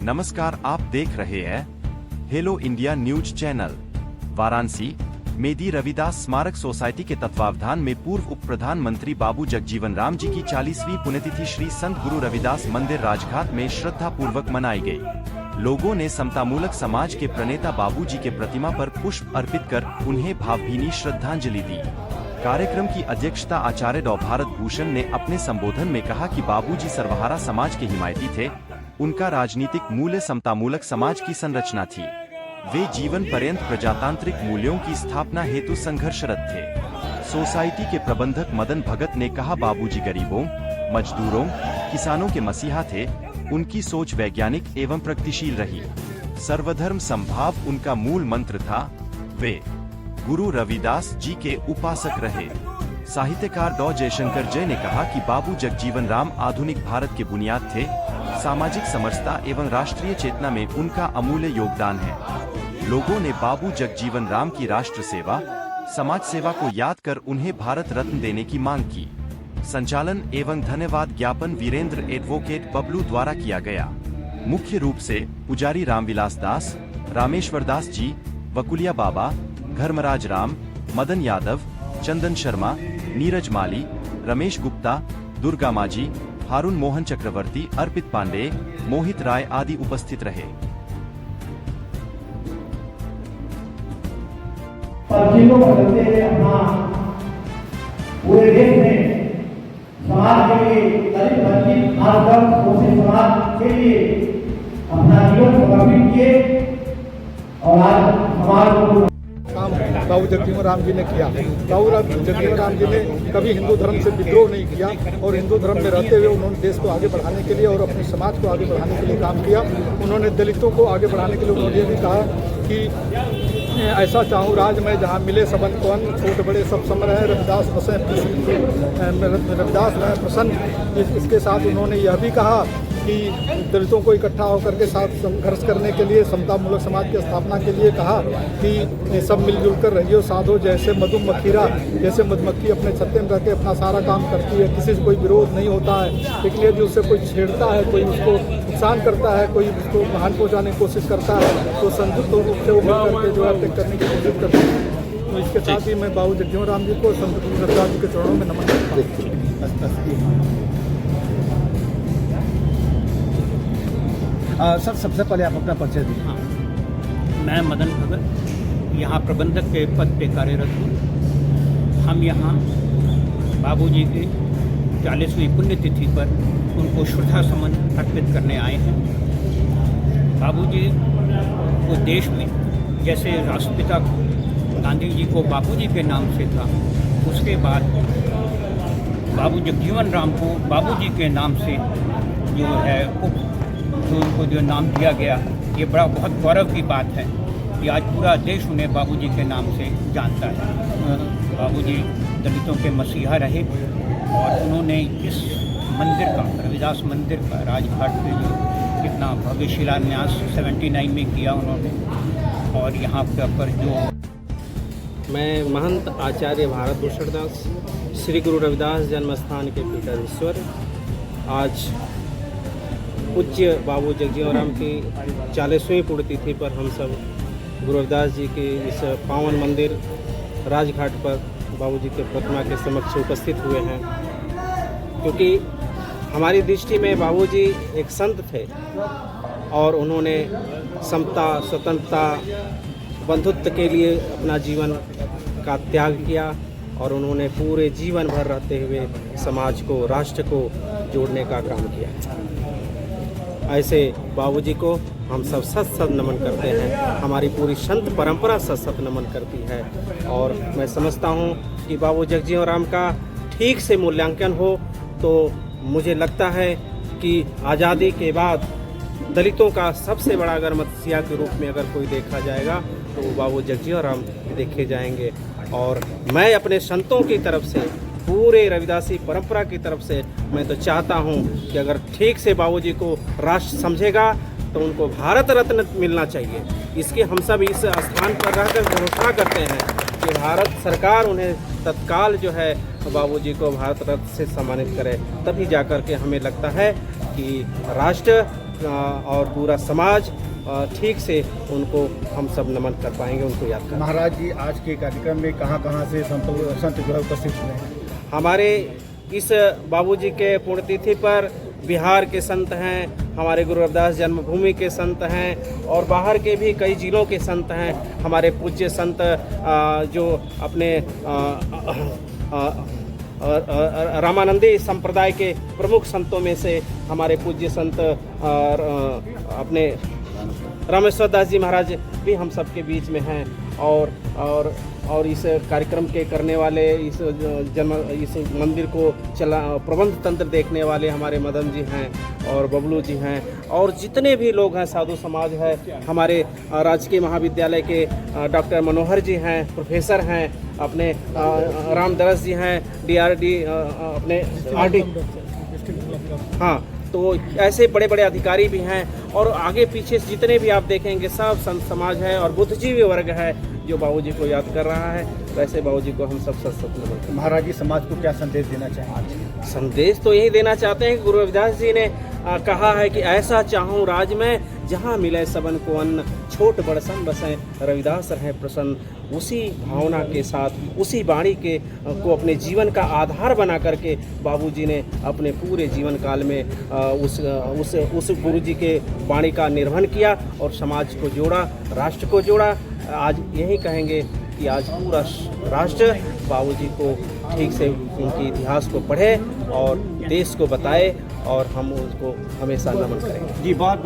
नमस्कार, आप देख रहे हैं hello India news channel. Varanasi मेदी रविदास स्मारक सोसाइटी के तत्वावधान में पूर्व उप प्रधानमंत्री बाबू जगजीवन राम जी की 40वीं पुण्यतिथि श्री संत गुरु रविदास मंदिर राजघाट में श्रद्धा पूर्वक मनाई गई। लोगों ने समतामूलक समाज के प्रणेता बाबू जी के प्रतिमा पर पुष्प अर्पित कर उन्हें भावभीनी श्रद्धांजलि दी। कार्यक्रम की अध्यक्षता आचार्य डॉ भारत भूषण ने अपने संबोधन में कहा कि बाबूजी सर्वहारा समाज के हिमायती थे। उनका राजनीतिक मूल्य समतामूलक समाज की संरचना थी। वे जीवन पर्यंत प्रजातांत्रिक मूल्यों की स्थापना हेतु संघर्षरत थे। सोसाइटी के प्रबंधक मदन भगत ने कहा, बाबूजी गरीबों, मजदूरों, किसानों के मसीहा थे। उनकी सोच वैज्ञानिक एवं प्रगतिशील रही। सर्वधर्म समभाव उनका मूल मंत्र था। वे गुरु रविदास जी के उपासक रहे। साहित्यकार डॉ जयशंकर जय ने कहा कि बाबू जगजीवन राम आधुनिक भारत के बुनियाद थे। सामाजिक समरसता एवं राष्ट्रीय चेतना में उनका अमूल्य योगदान है। लोगों ने बाबू जगजीवन राम की राष्ट्र सेवा, समाज सेवा को याद कर उन्हें भारत रत्न देने की मांग की। संचालन एवं धन्यवाद ज्ञापन वीरेंद्र एडवोकेट बबलू द्वारा किया गया। मुख्य रूप से पुजारी रामविलास दास, रामेश्वर दास जी, वकुलिया बाबा, धर्मराज राम, मदन यादव, चंदन शर्मा, नीरज माली, रमेश गुप्ता, दुर्गा माजी, हारून मोहन चक्रवर्ती, अर्पित पांडे, मोहित राय आदि उपस्थित रहे। पूरे देश में समाज के लिए, दलित वंचित खासकर शोषित समाज के लिए अपना जीवन समर्पित किए और आज समाज को काम बाबू जगजीवन राम जी ने किया। बाबू जगजीवन राम जी ने कभी हिंदू धर्म से विद्रोह नहीं किया और हिंदू धर्म में रहते हुए उन्होंने देश को आगे बढ़ाने के लिए और अपने समाज को आगे बढ़ाने के लिए काम किया। उन्होंने दलितों को आगे बढ़ाने के लिए उन्होंने भी कहा कि ऐसा चाहूँ राज में जहाँ मिले सबन को अन्न, छोटे बड़े सब सम रहे, रविदास बसे रविदास रहे प्रसन्न। इसके साथ उन्होंने यह भी कहा कि दलितों को इकट्ठा होकर के साथ संघर्ष करने के लिए, समतामूलक समाज की स्थापना के लिए कहा कि सब मिलजुल कर रहियो साधो, जैसे मधुमक्खीरा, जैसे मधुमक्खी अपने छत्ते में रह के अपना सारा काम करती है, किसी से कोई विरोध नहीं होता है। लेकिन यदि उससे कोई छेड़ता है, कोई उसको नुकसान करता है, कोई उसको हानि पहुँचाने की कोशिश करता है, तो संयुक्त रूप से वो मिल करके जो है करने की कोशिश करते हैं। तो इसके साथ ही मैं बाबू जगजीवन राम जी को संत रविदास जी के चरणों में नमन करता हूँ। सर, सबसे पहले आप अपना परिचय दीजिए। हाँ, मैं मदन भगत यहाँ प्रबंधक के पद पे कार्यरत हूँ। हम यहाँ बाबूजी की 40वीं पुण्यतिथि पर उनको श्रद्धा सुमन अर्पित करने आए हैं। बाबूजी को देश में जैसे राष्ट्रपिता गांधी जी को बाबूजी के नाम से था, उसके बाद बाबू जगजीवन राम को बाबूजी के नाम से जो है तो उनको जो नाम दिया गया, ये बहुत गौरव की बात है कि आज पूरा देश उन्हें बाबूजी के नाम से जानता है। बाबूजी दलितों के मसीहा रहे और उन्होंने इस मंदिर का, रविदास मंदिर का राजघाट पे जो कितना भव्य शिलान्यास 79 में किया उन्होंने। और यहाँ पर जो मैं महंत आचार्य भारत भूषण दास, श्री गुरु रविदास जन्म स्थान के पीठाधीश्वर, आज पूज्य बाबू जगजीवन राम की 40वीं पुण्यतिथि पर हम सब गुरु रविदास जी के इस पावन मंदिर राजघाट पर बाबूजी के प्रतिमा के समक्ष उपस्थित हुए हैं। क्योंकि हमारी दृष्टि में बाबूजी एक संत थे और उन्होंने समता, स्वतंत्रता, बंधुत्व के लिए अपना जीवन का त्याग किया और उन्होंने पूरे जीवन भर रहते हुए समाज को, राष्ट्र को जोड़ने का काम किया। ऐसे बाबूजी को हम सब सत सत नमन करते हैं। हमारी पूरी संत परंपरा सत सत नमन करती है और मैं समझता हूँ कि बाबू जगजीवन राम का ठीक से मूल्यांकन हो तो मुझे लगता है कि आज़ादी के बाद दलितों का सबसे बड़ा अगर मसीहा के रूप में अगर कोई देखा जाएगा तो वो बाबू जगजीवन राम देखे जाएंगे। और मैं अपने संतों की तरफ से, पूरे रविदासी परंपरा की तरफ से मैं तो चाहता हूं कि अगर ठीक से बाबूजी को राष्ट्र समझेगा तो उनको भारत रत्न मिलना चाहिए। इसके हम सब इस स्थान पर रहकर घोषणा करते हैं कि भारत सरकार उन्हें तत्काल जो है बाबूजी को भारत रत्न से सम्मानित करे। तभी जाकर के हमें लगता है कि राष्ट्र और पूरा समाज ठीक से उनको हम सब नमन कर पाएंगे, उनको याद कर। महाराज जी आज के कार्यक्रम में कहाँ से संत जो है उपस्थित हुए हैं? हमारे इस बाबूजी के पुण्यतिथि पर बिहार के संत हैं, हमारे गुरु रविदास जन्मभूमि के संत हैं और बाहर के भी कई जिलों के संत हैं। हमारे पूज्य संत जो अपने रामानंदी संप्रदाय के प्रमुख संतों में से हमारे पूज्य संत अपने रामेश्वर दास जी महाराज भी हम सबके बीच में हैं और इस कार्यक्रम के करने वाले इस मंदिर को प्रबंध तंत्र देखने वाले हमारे मदन जी हैं और बबलू जी हैं और जितने भी लोग हैं, साधु समाज है, हमारे राजकीय महाविद्यालय के डॉक्टर मनोहर जी हैं, प्रोफेसर हैं, अपने रामदरस जी हैं, DRD अपने RD, हाँ, तो ऐसे बड़े बड़े अधिकारी भी हैं और आगे पीछे जितने भी आप देखेंगे सब संत समाज है और बुद्धिजीवी वर्ग है जो बाबूजी को याद कर रहा है। वैसे बाबूजी को हम सब सत नमन करते हैं। महाराज जी समाज को क्या संदेश देना चाहेंगे? संदेश तो यही देना चाहते हैं कि गुरु रविदास जी ने कहा है कि ऐसा चाहूँ राज में जहाँ मिले सबन को अन्न, छोट बड़ सन बसें रविदास रहे प्रसन्न। उसी भावना के साथ उसी वाणी के को अपने जीवन का आधार बना करके बाबूजी ने अपने पूरे जीवन काल में उस गुरु जी के वाणी का निर्वहन किया और समाज को जोड़ा, राष्ट्र को जोड़ा। आज यही कहेंगे कि आज पूरा राष्ट्र बाबूजी को ठीक से उनके इतिहास को पढ़े और देश को बताए और हम उसको हमेशा नमन करेंगे। जी, बहुत